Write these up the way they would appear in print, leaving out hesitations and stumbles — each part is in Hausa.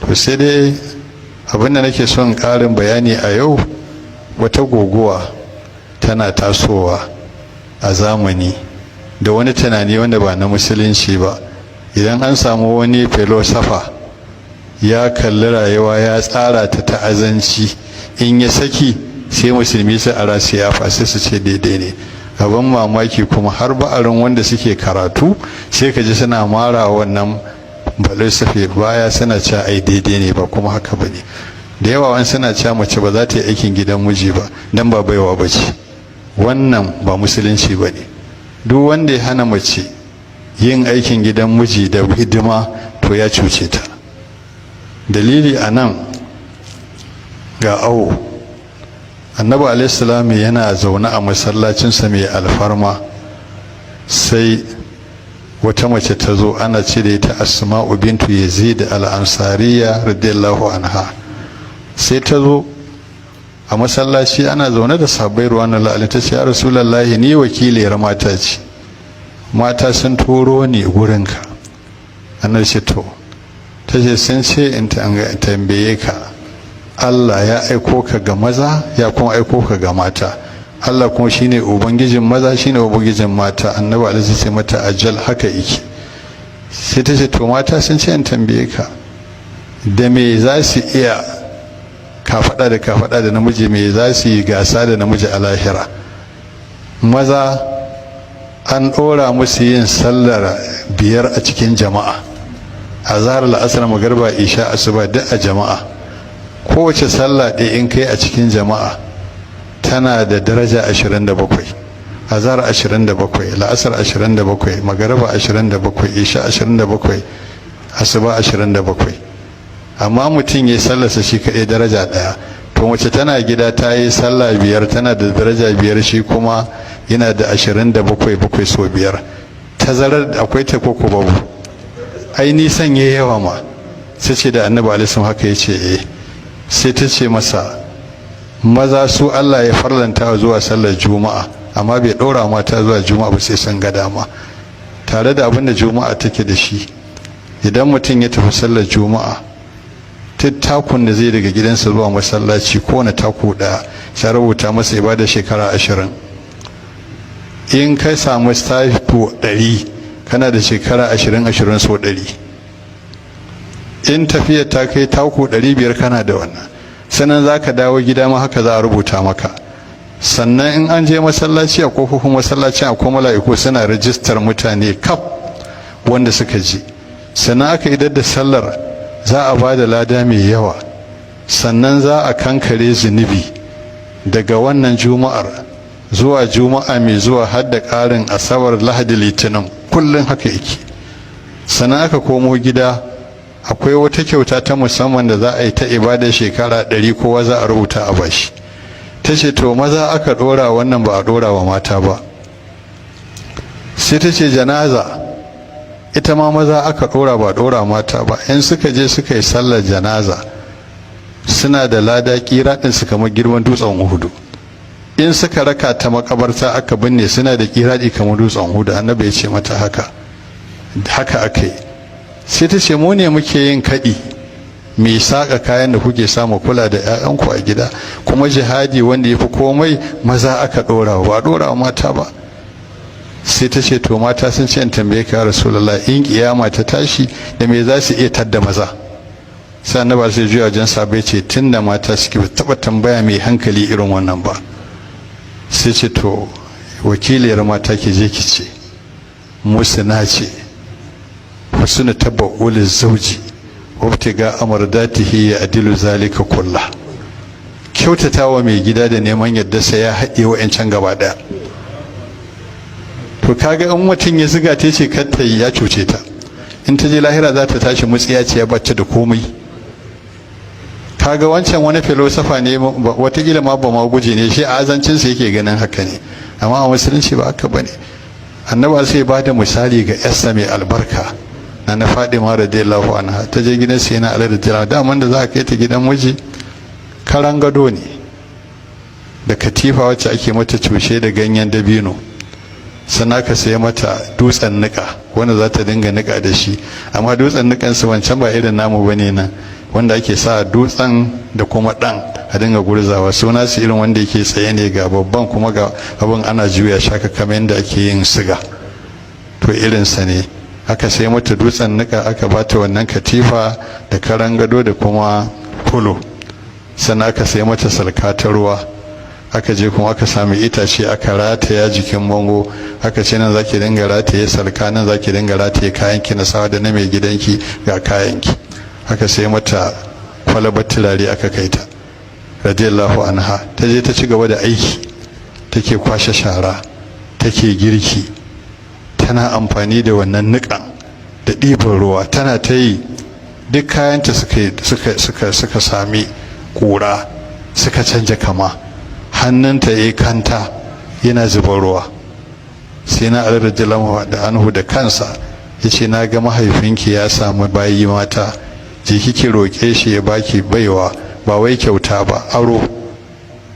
to sai dai abin da nake son ƙarin bayani a yau, wata guguwa tana tasowa a zamani da wani tunani wanda ba na musulunci ba. Idan an samu wani filosofa ya kalli rayuwa ya tsara ta ta'azanci, in ya saki sai musulmi su ara sai ya fasi su ce daidai ne. Abin mamaki kuma har ba'arin wanda suke karatu sai ka ji suna mara wannan filosofi baya, suna cewa ai daidai ne, ba kuma haka ba ne. Da yawa wani suna cewa mace ba za ta yi aikin gidan miji ba dan ba baiwa ba ce. Wannan ba musulunci ba ne. Duk wanda ya hana mace yin aikin gidan miji da hidima to ya cuce ta. Dalili a nan ga awo. Annabi alaihissalam yana zaune a masallacinsa mai alfarma, sai wata mace ta zo, ana ce da ita Asma'u bintu Yazid al-Ansariya radiyallahu anha. sai ta zo a masallaci ana zaune da sahabbai ruwanan la'ali, ta ce ya rasulullahi ni wakiliyar mata ce, mata sun turo ni gurinka. annabi ce to, ta ce sun ce in tambaye ka, Allah ya aiko ka ga maza ya kuma aiko ka ga mata, Allah kuma shine ubangijin maza shine ubangijin mata. Annabi alaihi ce mata ajal haka yake. sai ta ce to mata sun ce in tambaye ka, da me za su iya kafada da kafada da namiji, me za su yi gasa da namiji a lahira? Maza an ɗora musu yin sallar biyar a cikin jama'a, azhar la'asar magarba isha asuba duk a jama'a. Kowace sallah ɗaya in kai a cikin jama'a tana da daraja 27, azhar 27, la'asar 27, magarba 27, isha 27, asuba 27. amma mutum ya sallarsa shi kaɗai daraja ɗaya. to mace tana gida ta yi sallah biyar tana da daraja biyar, shi kuma yana da 27 so biyar. tazarar akwai ta koko babu? ai nisan ya yawa ma. sai ce da annabi alaihi haka ya ce eh. sai ta ce masa maza su Allah ya farlanta zuwa sallar juma'a, amma bai ɗora mata zuwa juma'a ba sai sun ga dama. tare da abin da juma'a take da shi, idan mutum ya tafi sallar juma'a, takun da zai daga gidansa zuwa masallaci kowane taku ɗaya sai rubuta masa ibada shekara 20. in ka samu taku 100 kana da shekara 20 so 100. in tafiya ta kai taku 500 kana da wannan. sannan za ka dawo gida ma haka za a rubuta maka. sannan in an je masallaci a kofofin masallaci akwai mala'iku suna rajistar mutane kaf wanda suka je. sannan aka idar da sallar za a ba da lada mai yawa. sannan za a kankare zunubi daga wannan juma'ar zuwa juma'a mai zuwa har da ƙarin asabar lahadi litinin, kullum haka yake. sannan aka komo gida akwai wata kyauta ta musamman da za a yi ta ibada shekara 100 kowa za a rubuta a bashi. ta ce to maza aka ɗora wannan ba a ɗora wa mata ba. sai ta ce janaza ita ma maza aka ɗora ba ɗora mata ba. in suka je suka yi sallar janaza suna da lada ƙiraɗin su kamar girman dutsen Uhudu. in suka raka ta makabarta aka binne suna da ƙiraɗi kamar dutsen Uhudu. annabi ya ce mata haka aka yi. sai ta ce mu ne muke yin kaɗi mai saƙa kayan da kuke samu kula da 'ya'yanku a gida, kuma jihadi wanda ya fi komai maza aka ɗora ba a ɗora mata ba. sai ta ce to mata sun ce in tambaye ka rasulullah, in kiyama ta tashi da me za su iya tadda maza? sai annabi sai juya wajen sabai ce tunda mata suke taɓa tambaya mai hankali irin wannan ba. sai ce to wakiliyar mata ki je ki ce musu na ce husnu tabaul zauji wabtiga amradatihi ya adilu zalika kullah. kyautatawa mai gida da neman yadda sai ya haɗe wa'ancan gaba ɗaya. to kaga in mutum ya ziga ta ce kar ta yi, ya cuce ta. in ta je lahira za ta tashi mutsiya ce ya bacci da komai. kaga wancan wani filosofa ne, watakila ma ba ma guje ne shi, a azancinsa yake ganin haka ne, amma a musulunci ba haka bane. annabi sai ba da misali ga yarsa mai albarka na Fadima radiyallahu anha. ta je gidan sai na Ali radiyallahu, daman da za ka kai ta gidan miji karan gado ne da katifa wacce ake mata cushe da ganyen dabino. sannan ka sai mata dutsen nika wanda za ta dinga nika da shi, amma dutsen nikan su wancan ba irin namu bane nan. wanda ake sa dutsen da kuma ɗan a dinga gurzawa, suna su irin wanda yake tsaye ne ga babban kuma ga abin ana juya shaka kamar yadda ake yin siga, to irinsa ne. Aka sai mata dutsen nika, aka bata wannan katifa da karan gado da kuma fulo, sannan aka sai mata salka ta ruwa. Aka je kuma aka sami itace aka rataya jikin bango, aka ce nan zaki dinga rataye salka, nan zaki dinga rataye kayanki na sawa da na mai gidanki ga kayanki. Aka sai mata kwalabar turare aka kai ta radiyallahu anha. Ta je ta ci gaba da aiki, take kwashe shara, take girki, tana amfani da wannan niƙan da ɗiban ruwa, tana ta yi. Duk kayanta suka sami ƙura, suka canja kama, hannunta ya kanta yana zuba ruwa. Sai na radiyallahu anhu da kansa ya ce, na ga mahaifinki ya samu bayi mata, je kike roƙe shi ya baki baiwa, ba wai kyauta ba, aro,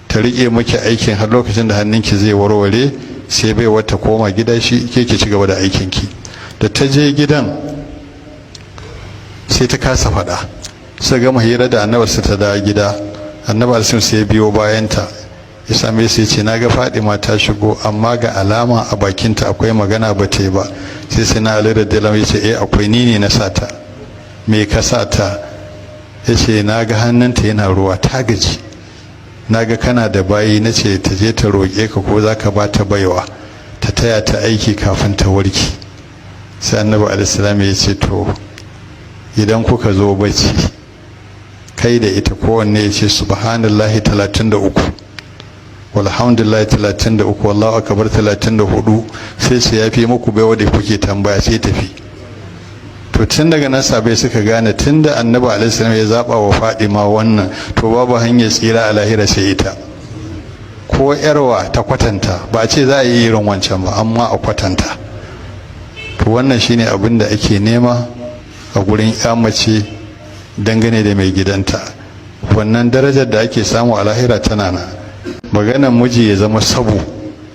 ta riƙe miki aikin har lokacin da hannunki zai warware, sai bai wata koma gida, shi ke ci gaba da aikinki. Da ta je gidan sai ta kasa faɗa, sai gama hira da annabarsa ta dawo gida, annabar sun sai biyo bayanta ya same su ya ce, na ga Fadima ta shigo amma ga alama a bakinta akwai magana ba ta yi ba. Sai na Ali radiyallahu ya ce, akwai, ni ne na sata. Me ka sata? Ya ce, na ga hannunta yana ruwa, ta gaji, na ga kana da bayi, na ce ta je ta roƙe ka ko za ka ba ta baiwa ta taya ta aiki kafin ta warke. Sai annabi alaihissalam ya ce, to idan kuka zo bacci kai da ita kowanne ya ce subhanallahi 33, walhamdulillahi 33, wallahu akbar 34, sai su yafi muku baiwa da kuke tambaya, sai tafi. To tun daga nan sabai suka gane tunda annabi alaihissalam ya zaba wa Fadima wannan, to babu hanyar tsira a lahira sai ita. Ko yarwa ta kwatanta, ba a ce za a yi irin wancan ba, amma a kwatanta. To wannan shine abin da ake nema a gurin ya mace dangane da mai gidanta. Wannan darajar da ake samu a lahira tana nan. Maganar miji ya zama sabu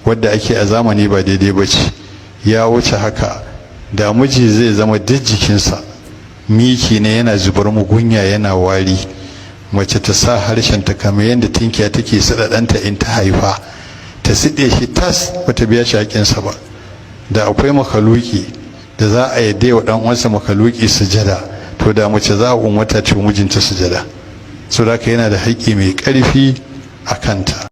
wadda ake a zamani ba daidai ba ce, ya wuce haka. Da miji zai zama duk jikinsa miki ne, yana zubar mugunya, yana wari, mace ta sa harshen ta kamar yadda tinkiya take sada ɗanta in ta haifa, ta siɗe shi tas bata biya shi haƙinsa ba. Da akwai makaluki da za a yadda wa ɗan uwansa makaluki sujada, to da mace za a umarta ta mijinta sujada. So da yana da haƙƙi mai ƙarfi a kanta.